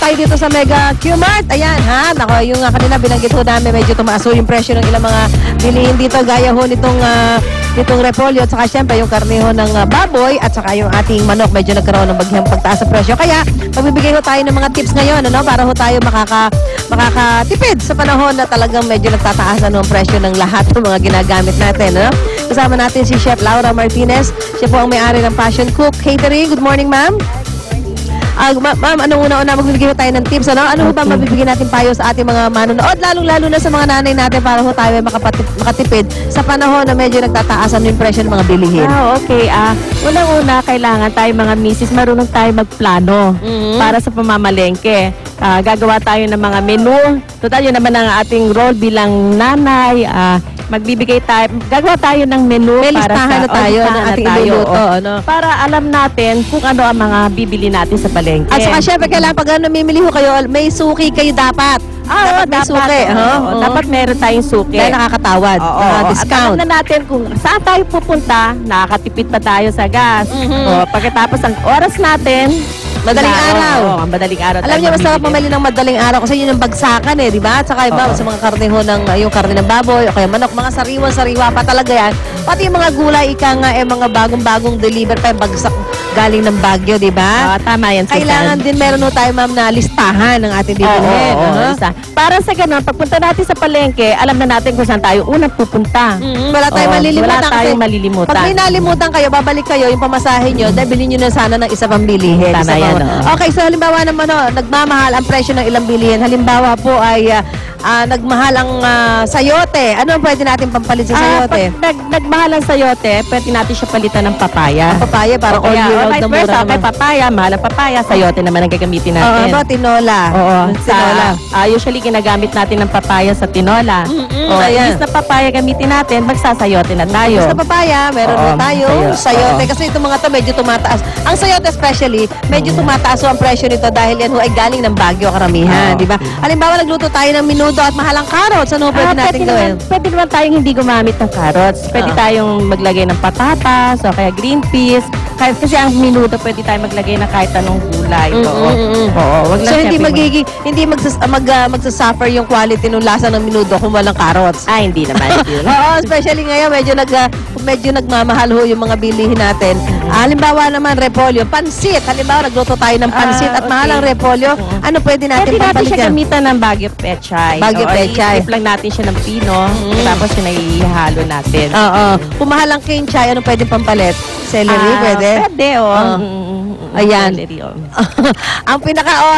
tayo dito sa Mega Q-Mart. Ayan, ha? Nako, yung kanina binanggit ho namin, medyo tumaas ho yung presyo ng ilang mga bilihin dito. Gaya ho nitong repolyo at saka syempre yung karne ho ng baboy at saka yung ating manok. Medyo nagkaroon ng bagyang pagtaas sa presyo. Kaya, magbibigay ho tayo ng mga tips ngayon, ano? Para ho tayo makakatipid sa panahon na talagang medyo nagtataasan ng presyo ng lahat ng mga ginagamit natin, ano? Kasama natin si Chef Laura Martinez. Siya po ang may-ari ng Passion Cook Catering. Good morning, ma'am. Ma'am, una magbibigay tayo ng tips, ano? Ano ba mabibigyan natin payo sa ating mga manonood, lalong-lalo na sa mga nanay natin para ho tayo makatipid sa panahon na medyo nagtataasan yung presyo ng mga bilihin? Okay. Unang-una, kailangan tayo mga misis, marunong tayo magplano para sa pamamalengke. Gagawa tayo ng mga menu. Total, yun naman ang ating role bilang nanay. Gagawa tayo ng menu. May listahan na tayo ng ating iluluto, ano? Para alam natin kung ano ang mga bibili natin sa palengke. At saka syempre, kailangan pag namimili ho kayo, may suki kayo dapat. Dapat may suki. Dapat meron tayong suki. Dahil nakakatawad. Discount. At alam na natin kung saan tayo pupunta, nakakatipid pa tayo sa gas. Pagkatapos ang oras natin, madaling araw. Madaling araw. Alam niyo, masarap mamili ng madaling araw kasi yun yung bagsakan di ba? At saka iba, sa mga karne ho yung karne ng baboy o kaya manok, mga sariwa pa talaga yan. Pati yung mga gulay, mga bagong-bagong deliver pa yung bagsak galing ng Baguio, di ba? Tama yan. Kailangan din meron ho tayo, ma'am, na listahan ng ating bibilhin. Para sa ganun, pagpunta natin sa palengke, alam na natin kung saan tayo unang pupunta. Wala tayong malilimutan. Wala tayong malilimutan. Pag may nalimutan kayo, babalik kayo yung pamasahe nyo, dahil bilhin nyo na sana ng isa pang bilihin. Tama yan. Okay, so halimbawa naman, nagmamahal ang presyo ng ilang bilihin. Halimbawa po ay nagmahal ang sayote. Ano ang pwede natin pampalit sa sayote? Pag nagmahal ang sayote, pwede natin siya palitan ng papaya. Papaya, para all year round na mura naman. May papaya, mahal ang papaya, sayote naman ang gagamitin natin. Tinola. Tinola. Usually, ginagamit natin ng papaya sa tinola. Imbis na papaya gamitin natin, magsasayote na tayo. Imbis na papaya, meron na tayo sayote. Kasi itong mga to medyo tumataas. Ang sayote especially, medyo tumataas ang presyo nito dahil yan ay galing ng Baguio karamihan, di ba? Halimbawa, nagluto tayo ng minuto at mahal ang carrots. Ano pwede natin gawin? Pwede naman tayong hindi gumamit ng carrots. Pwede tayong maglagay ng patatas o kaya green peas. Kasi ang minuto, pwede tayong maglagay ng kahit anong gulay. So hindi magsasuffer yung quality ng lasa ng minuto kung walang carrots. Hindi naman. Especially ngayon medyo nagmamahal ho yung mga bilihin natin. Halimbawa naman repolyo, pansit. Halimbawa nagluto tayo ng pansit at mahal ang repolyo. Ano pwede natin pampalit? Pwede natin siya yan? gamitan ng Baguio Pechay. Baguio Pechay. I-flip lang natin siya ng pino. Tapos yun ay ihalo natin. Kung mahal ang kinchay, ano pwede pampalit? Celery, pwede? Pwede, Ayan. Ang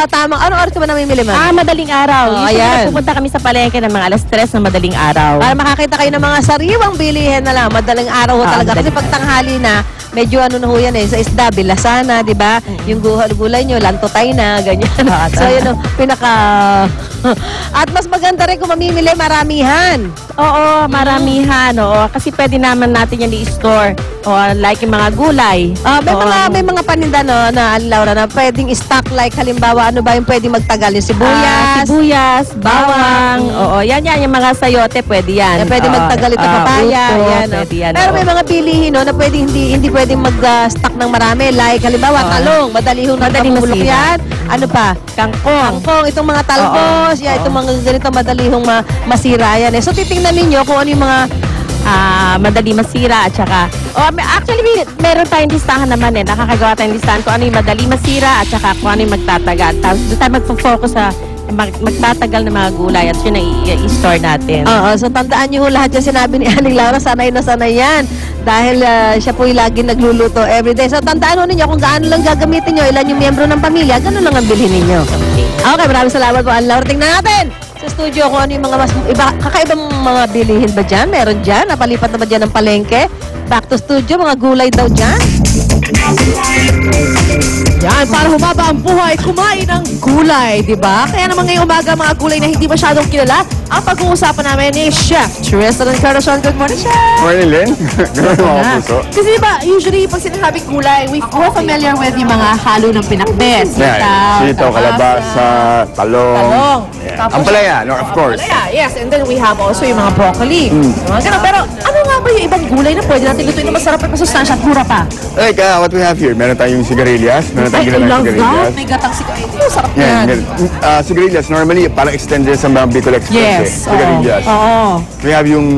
tamang, ano oras ka ba namimili, ma'am? Madaling araw. Usually, pupunta kami sa palengke ng mga 3:00 ng madaling araw. Para makakita kayo ng mga sariwang bilihin na lang. Madaling araw ho talaga. Kasi pag tanghali na, medyo na ho yan sa isda, bilasana, di ba? Yung gulay nyo, lantotay na, ganyan. So, yun at mas maganda rin kung mamimili, maramihan. Maramihan. Kasi pwede naman natin yan i-store. Like yung mga gulay. May mga paninda na Laura na pwedeng stock, like halimbawa ano ba yung pwedeng magtagal, yung sibuyas, bawang. Yan yung mga sayote, pwede yan. Pwede magtagal ito, papaya. Yan. Pero may mga bilihin na pwedeng hindi pwedeng mag-stock ng marami, like halimbawa talong, madali mabulok yan. Ano pa? Kangkong. Itong mga talbos, itong mga ganito madali masira yan. So titingnan ninyo kung ano yung mga madali masira at saka actually meron tayong listahan naman nakakagawa tayong listahan kung ano yung madali masira at saka kung ano yung magtatagal. Tapos doon tayo magpo-focus sa magtatagal na mga gulay at yun ang i-store natin. So tandaan niyo lahat yung sinabi ni Aling Laura, sanay na sanay yan. Dahil siya po'y lagi nagluluto everyday. So tandaan ninyo kung gaano lang gagamitin nyo, ilan yung miyembro ng pamilya, ganun lang ang bilhin ninyo. Okay, maraming salamat po, Aling Laura. Tingnan natin sa studio kung ano yung mga kakaibang mga bilihin ba dyan? Meron dyan? Napalipat na ba dyan ng palengke? Back to studio, mga gulay daw dyan? Yan, para humaba ang buhay, kumain ng gulay, di ba? Kaya naman ngayong umaga, mga gulay na hindi masyadong kilala, ang pag-uusapan namin ni Chef Tristan Carson. Good morning, Chef! Morning, Lynn. Good morning, mga puso. Kasi diba, usually, pag sinasabing gulay, we're familiar with yung mga halo ng pinakbet. Sitaw, kalabasa, talong. Ang palaya, no, of course. Yes, and then we have also yung mga broccoli. Pero ano nga ba yung ibang gulay na pwede natin lutuin na masarap at masustansya at mura pa? Like what we have here, meron tayong sigarilyas, meron Lalagyan I ng love sigarilyas. that. May gatang sigarilyas. Sarap Yan, yan. ganun. Sigarilyas, normally, parang extended sa mga Bicol Express. Yes. Sigarilyas. Oo. We have yung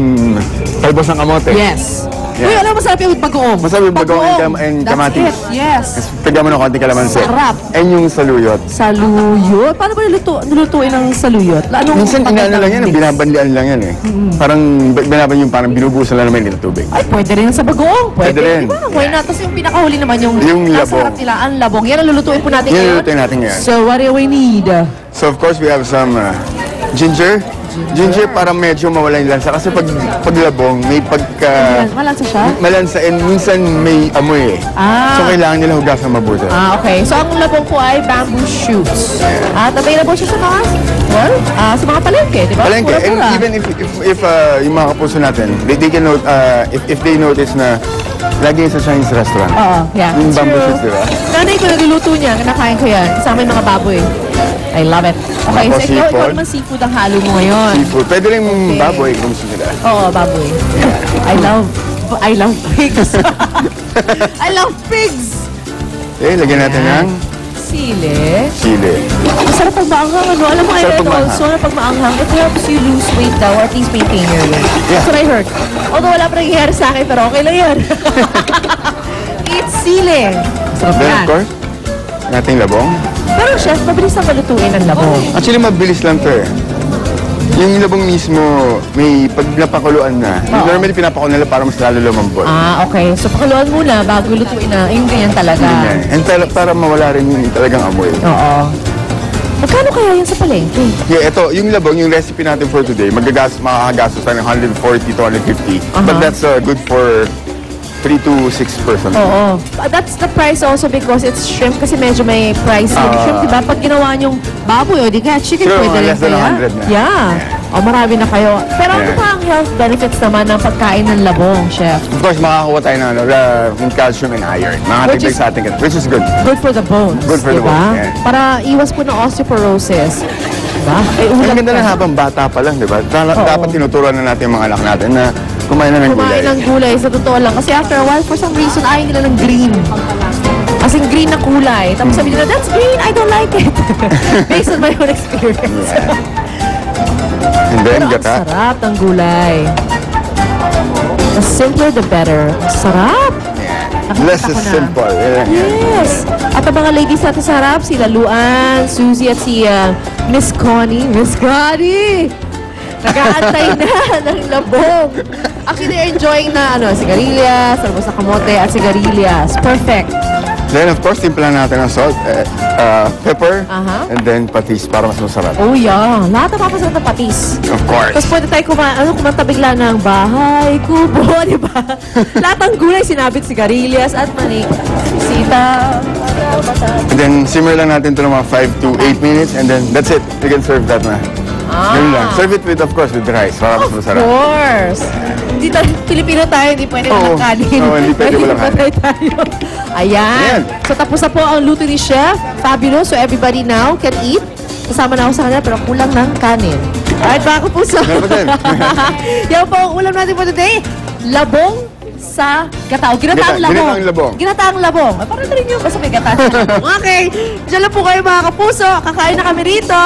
talbos ng kamote. Yes. Yeah. Uy, alam mo, masarap yung bagoong. Masarap yung bagoong and That's kamatis. it. Yes. Pagyan mo ng konting kalamansi. Sarap. And yung saluyot. Saluyot? Paano ba nilutuin ng saluyot? Anong Minsan, inaano lang yan, mix? binabanlian lang yan eh. Parang, binaban yung parang binubusan lang naman ng tubig. Ay, pwede rin sa bagoong. Pwede rin. Diba? Why not? Tapos yung pinakahuli naman yung nasa labong. harap nila, ang labong. Yan ang lulutuin po natin Yan ngayon. lulutuin natin ngayon. So, what do we need? So of course we have some ginger. Ginger para medyo mawala yung lansa. Kasi pag labong, may pagka... Malansa siya? Malansa and minsan may amoy eh. Ah. So kailangan nila hugasan mabuti. Okay. So, ang labong po ay bamboo shoots. At available siya sa mga, sa mga palengke, di ba? Palengke. And Mura-mura. even if yung mga kapuso natin, they can note, if they notice na lagi sa Chinese restaurant. Oo, yeah. Yung bamboo True. shoots, di ba? Nanay ko nagluluto niya, kinakain ko yan. Kasama yung mga baboy. I love it. Okay, Tapos so ikaw seafood. naman seafood ang halo mo ngayon. Seafood. Pwede rin baboy kung gusto nila. Oo, baboy. I love pigs. I love pigs! Okay, lagyan natin ng Sili. chili. Masarap pag maanghang, ano? Alam mo, I Masarap read pag maanghang. also na pag maanghang, it helps you lose weight daw, or at least maintain your weight. That's what I heard. Although wala pa nangyayari sa akin, pero okay lang yun. Eat sili. Sarap Then yan. of course, nating labong. Pero chef, mabilis na malutuin ang labong. Actually, mabilis lang to eh. Yung labong mismo, may pag napakuluan na. Normally, pinapakulo nila para mas lalo lumambot. Ah, okay. So, pakuluan muna bago lutuin na. Yung ganyan talaga. Ganyan. And para mawala rin yung talagang amoy. Oo. Magkano kaya yan sa palengke? Yeah, ito, yung labong, yung recipe natin for today, makakagastos tayo ng 140 to 150. But that's good for 3 to 6 persons. Oo. That's the price also because it's shrimp kasi medyo may price yung shrimp, di ba? Pag ginawa niyong baboy o di kaya chicken, True, pwede rin less than kaya. 100 na. Yeah. O marami na kayo. Pero ano Yeah. pa ang health benefits naman ng pagkain ng labong, chef? Of course, makakakuha tayo ng yung calcium and iron. Which Makakatagdag is- sa ating which is good. Good for the bones, Good for the di ba? bones, yeah. Para iwas po ng osteoporosis. Diba? Ay, Ang ulam ganda ka. na habang bata pa lang, di ba? Dapat tinuturuan na natin yung mga anak natin na kumain na ng Kumain gulay. ng gulay, sa totoo lang. Kasi after a while, for some reason, ayaw nila ng green. As in green na kulay. Tapos sabi nila, that's green, I don't like it. Based on my own experience. And then, Pero ang gata. sarap ng gulay. The simpler, the better. Sarap! Nakikita Less ko is na. simple. Yeah. Yes! At ang mga ladies natin sa harap, sila Luan, Suzy at si Miss Connie. Miss Connie! Nag-aantay na ng labong. Actually, they're enjoying na sigarilyas, talbos na kamote at sigarilyas. Perfect. Then, of course, timpla natin ng salt, pepper, Aha. and then patis para mas masarap. Oh yeah, lahat na papasarap ng patis. Of course. Tapos pwede tayo kumanta bigla ng bahay, kubo, di ba? Lahat ng gulay sinabit, sigarilyas at manik. Sita. And then, simmer lang natin ito ng mga 5 to 8 minutes, and then that's it. You can serve that na. Yun lang. Serve it with, of course, with rice para mas Of masarap. course. Hindi tayo, Pilipino tayo, hindi pwede Oo. walang kanin. Oo, hindi pwede walang patay tayo. Ayan. Ayan. So tapos na po ang luto ni Chef. Fabulous. So everybody now can eat. Kasama na ako sa kanila pero kulang ng kanin. Alright, mga kapuso. Meron pa din. Yan po ang ulam natin for today. Labong sa gatao. Ginataang labong. Ginataang labong. Ginataang labong. Ay, parang na rin yun. Basta may gata. Okay. Diyan lang po kayo mga kapuso. Kakain na kami rito.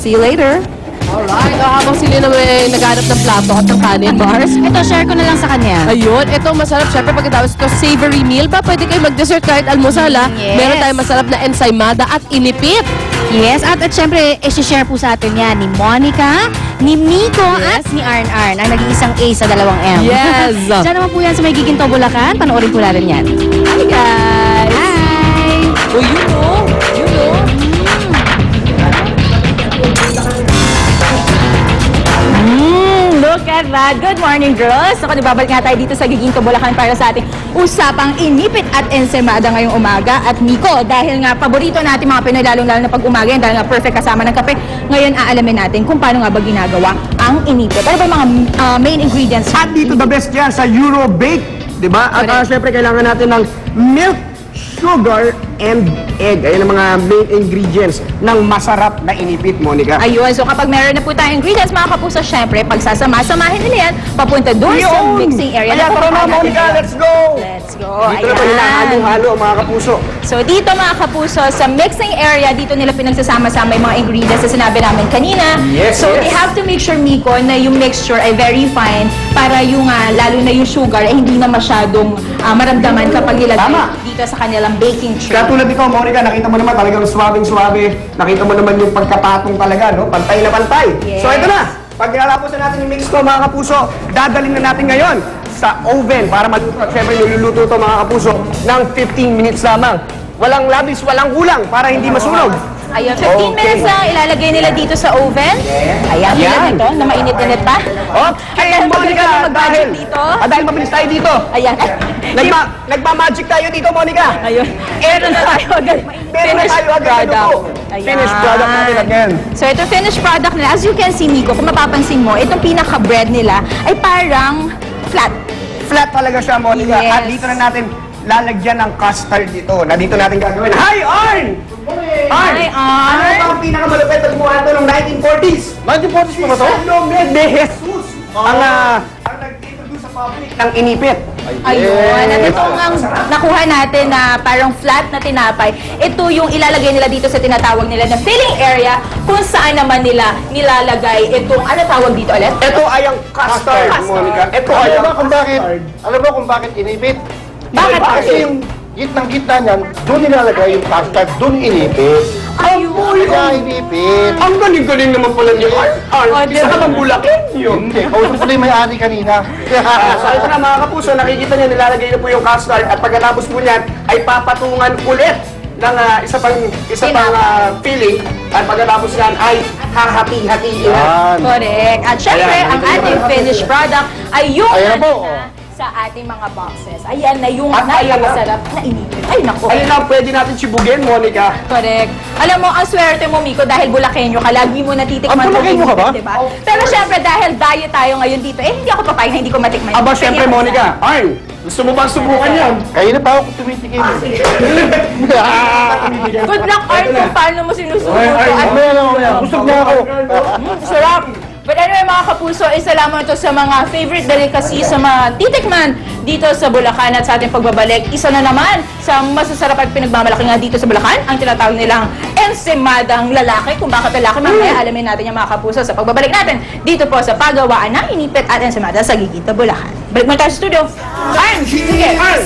See you later. Alright, habang sila na may naghanap ng plato at ng kanin bars. Ito, share ko na lang sa kanya. Ayun, ito masarap. Siyempre, pagkatapos ito, savory meal pa. Pwede kayo mag-dessert kahit almusal, ha? Yes. Meron tayong masarap na ensaymada at inipit. Yes, at syempre, i-share po sa atin yan ni Monica, ni Miko, at ni Arn ang nag-iisang A sa dalawang M. Yes. Diyan naman po yan sa may Giginto, Bulacan. Panoorin po natin yan. Hi, guys! Hi! Oh, you know. Look at that. Good morning, girls. Ako, babalik nga tayo dito sa Giginto, Bulacan para sa ating usapang inipit at ensemada ngayong umaga. At Miko, dahil nga paborito natin mga Pinoy, lalong-lalo na pag umaga yan, dahil nga perfect kasama ng kape, ngayon aalamin natin kung paano nga ba ginagawa ang inipit. Ano ba yung mga main ingredients? At dito the best yan sa Euro Bake, di ba? At syempre kailangan natin ng milk, sugar, and egg. Ayan ang mga main ingredients ng masarap na inipit, Monica. Ayun, so kapag meron na po tayong ingredients, mga kapuso, syempre, pagsasama-samahin nila yan, papunta doon sa mixing area. Kaya tara na, Monica, let's go! Let's go. Dito na pa hinahalo-halo, mga kapuso. So dito mga kapuso, sa mixing area, dito nila pinagsasama-sama yung mga ingredients na sinabi namin kanina. Yes, so yes. they have to make sure, Miko, na yung mixture ay very fine para yung, lalo na yung sugar, ay hindi na masyadong maramdaman kapag nilagay Tama. dito sa kanilang baking tray. Katulad nito, Monica, nakita mo naman talagang suwabing-suwabe. Nakita mo naman yung pagkapatong talaga, no? Pantay na pantay. Yes. So ito na, pag nilalapos na natin yung mix ko, mga kapuso, dadalhin na natin ngayon sa oven para maluto. At syempre, niluluto to, mga kapuso, ng 15 minutes lamang. Walang labis, walang kulang para hindi masunog. Ayun, 15 minutes na ilalagay nila dito sa oven. Ayan, Yan. ito, na mainit-init pa. Okay, At Monica, magaling ka dahil, mag-budget dito. dahil mabilis tayo dito. Ayan. Nagma-magic tayo dito, Monica. Ayun. Meron na tayo agad. Meron na tayo agad na luto. Ayan. Finished product natin again. So, itong finished product nila, as you can see, Miko, kung mapapansin mo, itong pinaka-bread nila ay parang flat. Flat talaga siya, Monica. Yes. At dito na natin lalagyan ng custard dito na dito natin gagawin. Hi, Arn! Arn! Hi, Arn! Ano ba ang pinakamalupit na gumawa ito ng 1940s? 1940s pa ba to? San Lomed de Jesus! Ang nag-introduce sa public ng inipit. Ayun. At ito ang nakuha natin na parang flat na tinapay. Ito yung ilalagay nila dito sa tinatawag nila na filling area kung saan naman nila nilalagay itong, ano tawag dito ulit? Ito ay ang custard, Monica. Ito ay Alam ang mo kung bakit? Alam mo kung bakit inipit? Bakit? Kasi yung gitnang-gitna niyan, doon nilalagay yung custard, doon inipit. Ayun. Kaya inipit. Ang galing-galing naman pala niyo, Arn. Isa ka bang bulakin yun? Hindi, kausap ko lang yung may-ari kanina. So ito na, mga kapuso, nakikita niyo nilalagay na po yung custard at pagkatapos po niyan ay papatungan ulit ng isa pang filling at pagkatapos niyan ay hahati-hatiin na. Yan. Correct. At syempre, Ayan, ang ating finished product ay yung Ayan na po. nandun na sa ating mga boxes. Ayan na yung At ayan na. napakasarap na inipit. Ay, naku. Ayun na, pwede natin sibugin, Monica. Correct. Alam mo, ang swerte mo, Miko, dahil Bulakenyo ka, lagi mo natitikman Ang Bulakenyo ka ba? diba? Pero syempre, dahil diet tayo ngayon dito, hindi ako papayag na hindi ko matikman. Aba, Kaya syempre, ako Monica. Arn, gusto mo bang subukan yan? Kayo na pa ako tumitikim. Good luck, Art, kung paano mo sinusubo to. At Mamaya lang, mamaya. Busog na ako. sarap. But anyway, mga kapuso, isa lamang ito sa mga favorite delicacy sa mga titikman dito sa Bulacan at sa ating pagbabalik. Isa na naman sa masasarap at pinagmamalaki nga dito sa Bulacan, ang tinatawag nilang ensimadang lalaki. Kung bakit lalaki, mamaya alamin natin yung mga kapuso sa pagbabalik natin dito po sa pagawaan ng inipit at ensimada sa Giginto, Bulacan. Balik mo tayo sa studio. Arn, sige, Arn,